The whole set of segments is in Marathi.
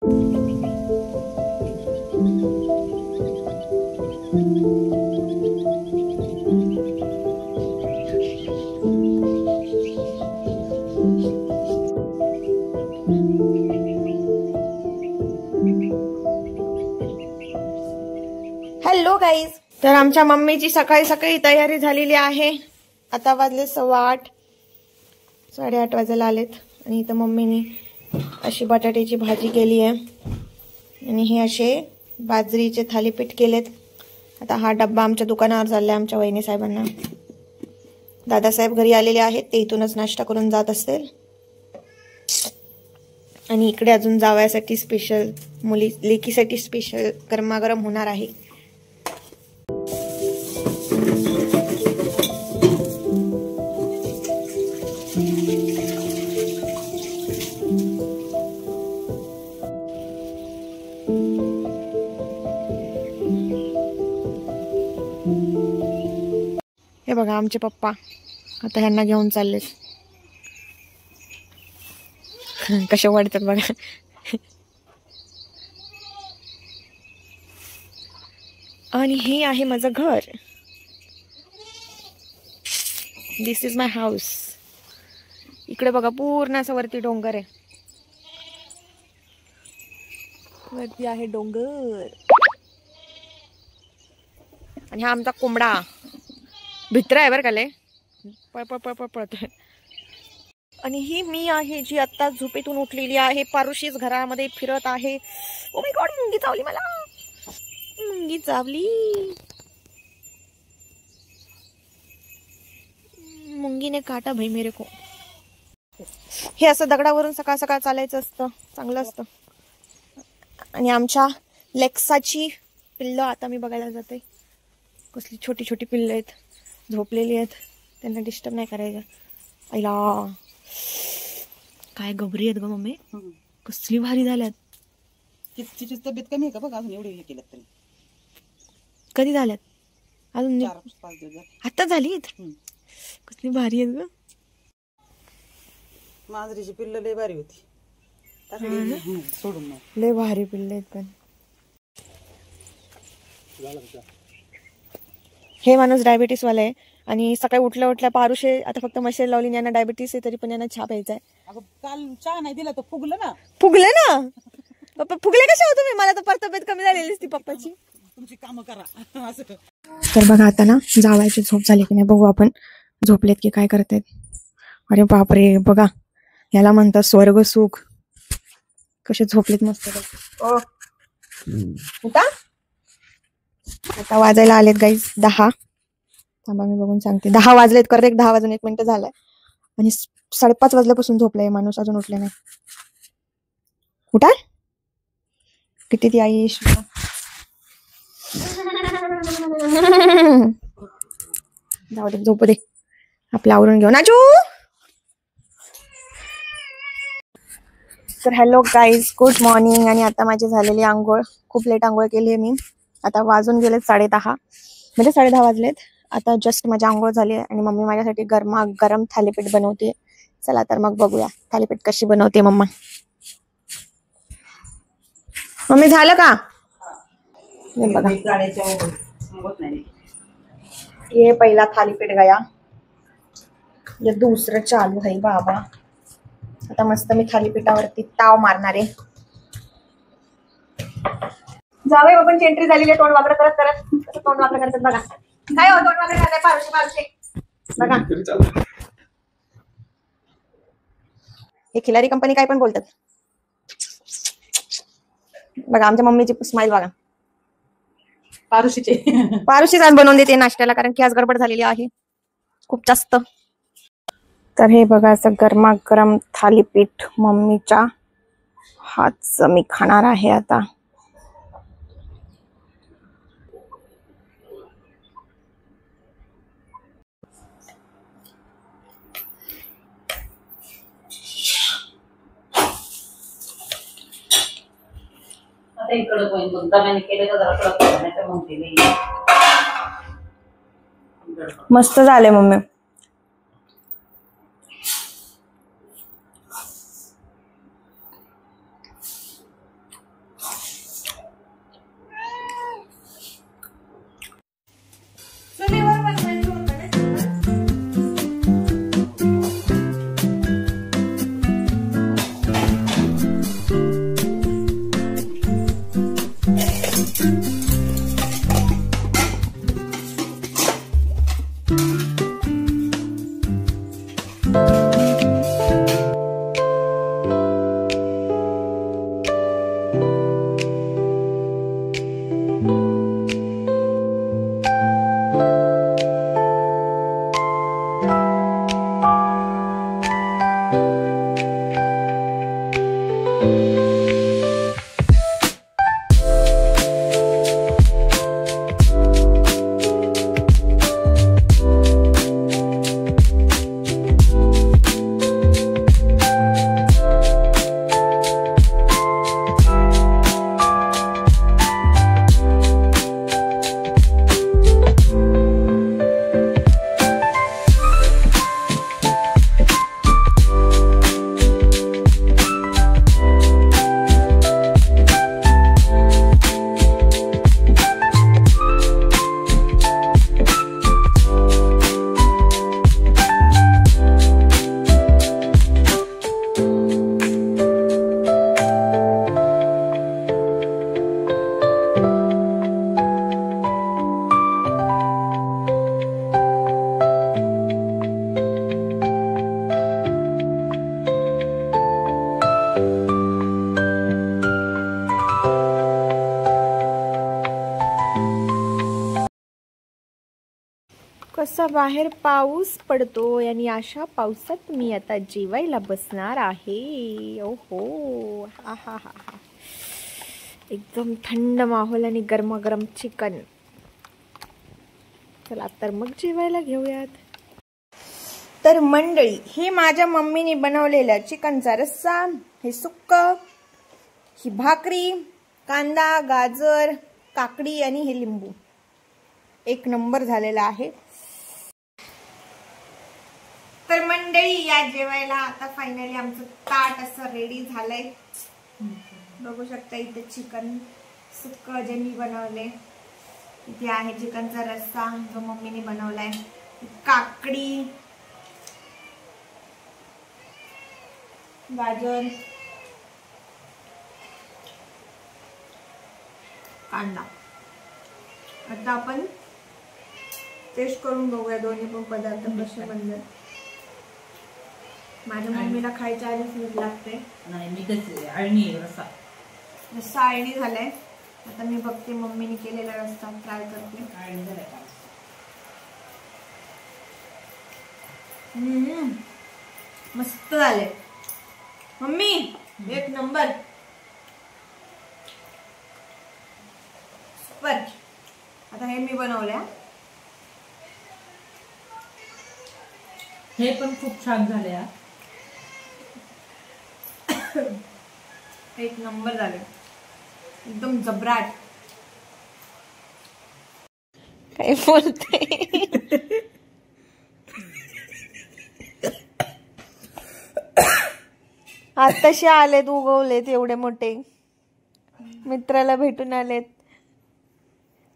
हॅलो गाईज, तर आमच्या मम्मीची सकाळी सकाळी तयारी झालेली आहे. आता वाजले 8:15, 8:30 वाजायला आलेत. आणि इथं मम्मीने अशी बटाट्याची भाजी केली आहे आणि हे असे बाजरीचे थालीपीठ केलेत. आता हा डब्बा आमच्या दुकानावर चाललाय आमच्या वहिनी साहेबांना. दादासाहेब घरी आलेले आहेत, ते इथूनच नाश्ता करून जात असतील. आणि इकडे अजून जावयासाठी स्पेशल, लेकीसाठी स्पेशल गरमागरम होणार आहे. हे बघा आमचे पप्पा आता ह्यांना घेऊन चाललेत. कसे वाढतात बघा. आणि हे आहे माझं घर. दिस इज माय हाऊस. इकडे बघा पूर्ण असं वरती डोंगर आहे. वरती आहे डोंगर. आणि हा आमचा कोंबडा भित्रा आहे बरं का, लय पळतोय. आणि ही मी आहे जी आता झोपेतून उठलेली आहे. पारुशीच घरामध्ये फिरत आहे. ओ माय गॉड, मुंगी चावली मला. मुंगी चावली. मुंगीने काटा भाई मेरे को. हे असं दगडावरून सकाळ सकाळ चालायचं असतं, चांगलं असतं. आणि आमच्या लेक्साची पिल्लं आता मी बघायला जाते. कसली छोटी छोटी पिल्लं आहेत, झोपलेली आहेत. त्यांना डिस्टर्ब नाही करायचं. आईला काय गबरी आहेत ग मम्मी, कसली भारी झाल्यात. तिची तब्येत कमी आहे का बघ, अजून एवढे हे केलं तरी. कधी झाल्यात? अजून 4-5 दिवस आता झालीत. कसली भारी आहेत ग. मांजरीची पिल्लं लय भारी होती. सोडून लय भारी पिल्ले आहेत. पण हे माणूस डायबिटीस वाला आहे. आणि सकाळी उठल्या उठल्या पारुशे आता फक्त मशीन लावली. यांना डायबिटीस आहे तरी पण यांना चहा प्यायचा आहे. अगं काल चहा नाही दिला तर फुगलं ना. पप्पा फुगले कसे होते? मला तर परत तब्येत कमी झालेली ती पप्पाची. तुमची कामं करा असं. तर बघा आता ना जावायची झोप झाली की नाही बघू आपण, झोपलेत की काय करतायत. अरे बापरे, बघा याला म्हणतात स्वर्ग सुख. कसे झोपलेत मस्त. आता वाजायला आलेत गाईज 10. थांबा मी बघून सांगते. 10 वाजलेत, करेक्ट 10 वाजून 1 मिनिट झालाय. आणि 5:30 वाजल्यापासून झोपलाय माणूस, अजून उठले नाही. उठा किती ती आई. जाऊ दे, झोपू दे. आपलं आवरून घेऊन आजू. तर हॅलो गाईज, गुड मॉर्निंग. आणि आता माझी झालेली आंघोळ. खूप लेट आंघोळ केली आहे मी. आता वाजून गेलेत 10:30, म्हणजे 10:30 वाजलेत. आता जस्ट माझी आंघोळ झाली आहे आणि मम्मी माझ्यासाठी गरम थालीपीठ बनवते. चला तर मग बघूया थालीपीठ कशी बनवते मम्मा. मम्मी झालं का? बघा ये पहिला थालीपीठ गया, ये दूसरं चालू है बाबा. आता मस्त मी थालीपीठावरती ताव मारणार आहे. जावे बाबांची एंट्री झालेली आहे. तोंड वापर करत करत तोंड वापर करतात बघा. काय हो तोंड वापर करताय पारुशे बघा. हे खिलारी कंपनी काय पण बोलतात बघा. आमच्या मम्मीची स्माइल बघा. पारुशीच आज बनवून देते नाश्त्याला, कारण की आज गडबड झालेली आहे खूप जास्त. तर हे बघा असं गरमागरम थालीपीठ मम्मीच्या हातचं मी खाणार आहे आता. मस्त झाले मम्मी. असा बाहेर पाऊस पडतोय आणि अशा पावसात मी आता जेवायला बसणार आहे. ओहो, हा हा हा हा, एकदम थंड माहोल आणि गरमागरम चिकन. चला तर मग जेवायला घेऊयात. तर मंडळी, हे माझ्या मम्मीने बनवलेला चिकनचा रस्सा, हे सुक्क, ही भाकरी, कांदा, गाजर, काकडी आणि हे लिंबू. एक नंबर झालेला आहे. तर मंडळी, या जेवायला आता फायनली आमचं ताट असं रेडी झालंय. बघू शकता इथे चिकन सुक्क जे मी बनवले, इथे आहे चिकनचा रस्सा जो मम्मीने बनवलाय, काकडी, गाजर, कांदा. आता आपण टेस्ट करून बघूया दोन्ही पण पदार्थ कसे बनले. माझ्या मम्मीला खायच्या आधीच मीठ लागते. रस्सा आळणी झालाय. आता मी बघते मम्मीने केलेला रस्सा ट्राय करते. मस्त झाले मम्मी, एक नंबर, सुपर. आता हे मी बनवल्या, हे पण खूप छान झाले. एक नंबर झाले, एकदम जबराट. काय बोलते? आताशे आलेत, उगवलेत एवढे मोठे, मित्राला भेटून आलेत.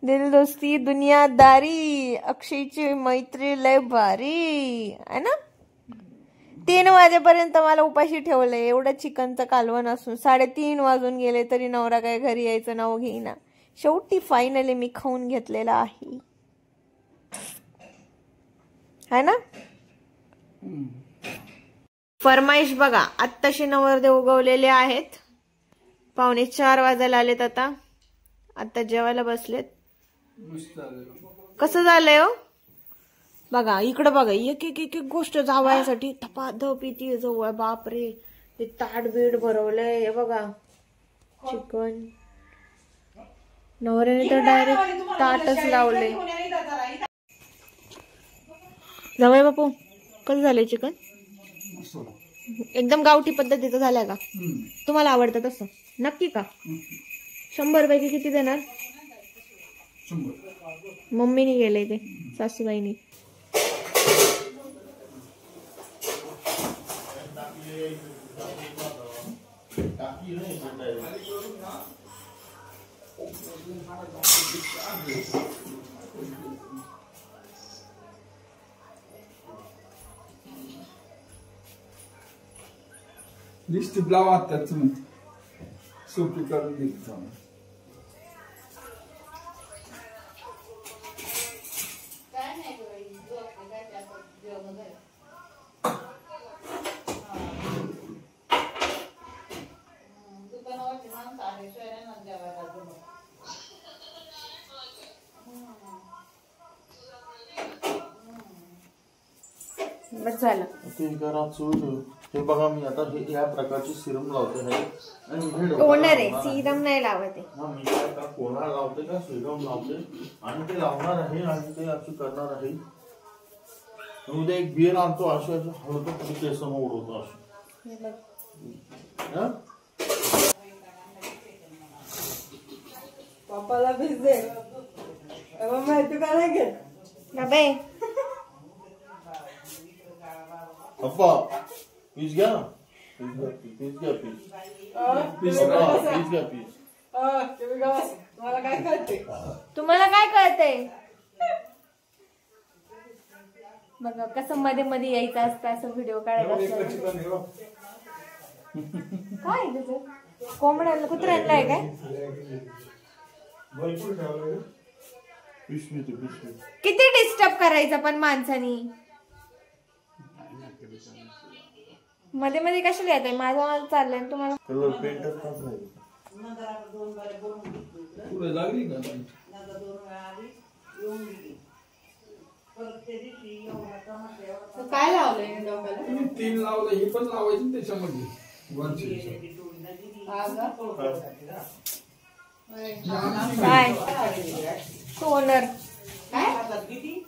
दिल दोस्ती दुनियादारी, अक्षयची मैत्री लय भारी आहे ना. 3 वाजेपर्यंत मला उपाशी ठेवलंय, एवढं चिकनचं कालवण असून 3:30 वाजून गेले तरी नवरा काय घरी यायचं नाव घेईना. शेवटी फायनली मी खाऊन घेतलेला आहे, है ना. फरमाईश बघा, आत्ताशी नवरदेव उगवलेले आहेत. 3:45 वाजायला आलेत. आता जेवायला बसलेत. कसं झालंय हो बघा, इकडं बघा, एक एक एक एक गोष्ट जावयासाठी धपाधप येते जवळ. बापरे, ते ताट बीड भरवलंय. हे बघा, चिकन, नवऱ्याने तर डायरेक्ट ताटच लावले. जावई बापू, कसं झालंय चिकन? एकदम गावठी पद्धतीचं झालंय का? तुम्हाला आवडतं तसं? नक्की का? 100 पैकी किती देणार? मम्मीने गेले ते, सासूबाईनी. लिस्ट ब्लावा त्यातून सोपी करून दिली. बस झालं. हे बघा, मी आता हे या प्रकारची सिरम लावते आहे. टोनर आहे, सिरम नाही लावते. मी काय का कोणार लावते का सिरम लावते आणि ते लावणार आहे आणि ते अशी करणार आहे. उद्या एक बियर आणतो, असे हळतो केस उडवतो असे. पप्पाला भिजले माहिती का नाही घेत बाबे. पप्पा पीस घ्या, पीस घ्या, तुम्हाला काय कळते? तुम्हाला काय कळतंय? बघा कसं मध्ये मध्ये यायचं असतं, असं व्हिडिओ काढायला असतं. काय तुझं कोंबड्याला कुत्र्याला आहे काय? किती डिस्टर्ब करायचं पण माणसानी. मध्ये मध्ये कशाला येत आहे? माझा माल चाललाय तुम्हाला. लागली का? तुम्ही 3 लावलं, हे पण लावायचे ना त्याच्यामध्ये वरचे. काय टोनर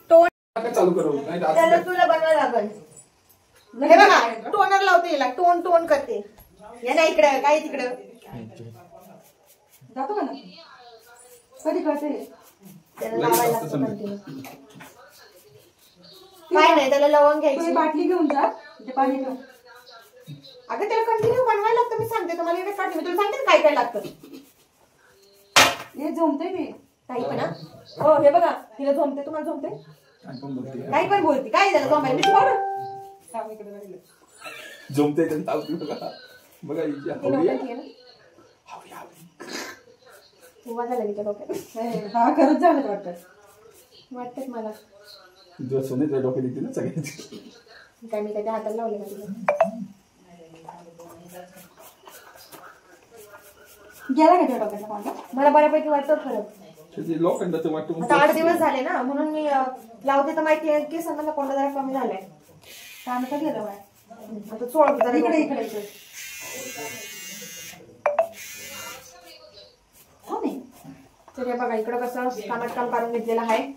टोन आता चालू करू नाही त्याला तुला बनवायला लागल. हे बघा टोनर लावते याला, टोन टोन करते. या ना इकडं काय तिकडं जातो का ना कधी करते त्याला लावायला लागतं कंटिन्यू. काय नाही त्याला लवंग घ्यायची. बाटली घेऊन जा ते पाणी घेऊन. अगं त्याला कंटिन्यू बनवायला लागतं. मी सांगते तुम्हाला इकडे काढते. मी तुला सांगते ना काय काय लागतं. हे जमते मी काही पण हो हे बघा तिला झोमते. तुम्हाला झोमते काही पण बोलते. काय झालं झोमायला मिरची पावडर जमते बघा बघा हिची उभा झाला तिच्या डोक्यात. हा खरंच झालं वाटतंच मला. सोन्याच्या डोक्यात येते ना सगळ्यांची. काय मी त्याच्या हाताला लावले का तिला. गेला का त्या डोक्यातला कोणता मला बऱ्यापैकी वाटतं फरक. लोखंडाचं वाटतं. आता 8 दिवस झाले ना म्हणून मी लावते तर माहिती आहे की समजा कोणता जरा कमी झालाय. काम का गेलं बाय आता चोळ जरा इकडे इकडे इकडे हो नाही. तर हे बघा इकडं कसं कामात काम काढून घेतलेलं आहे.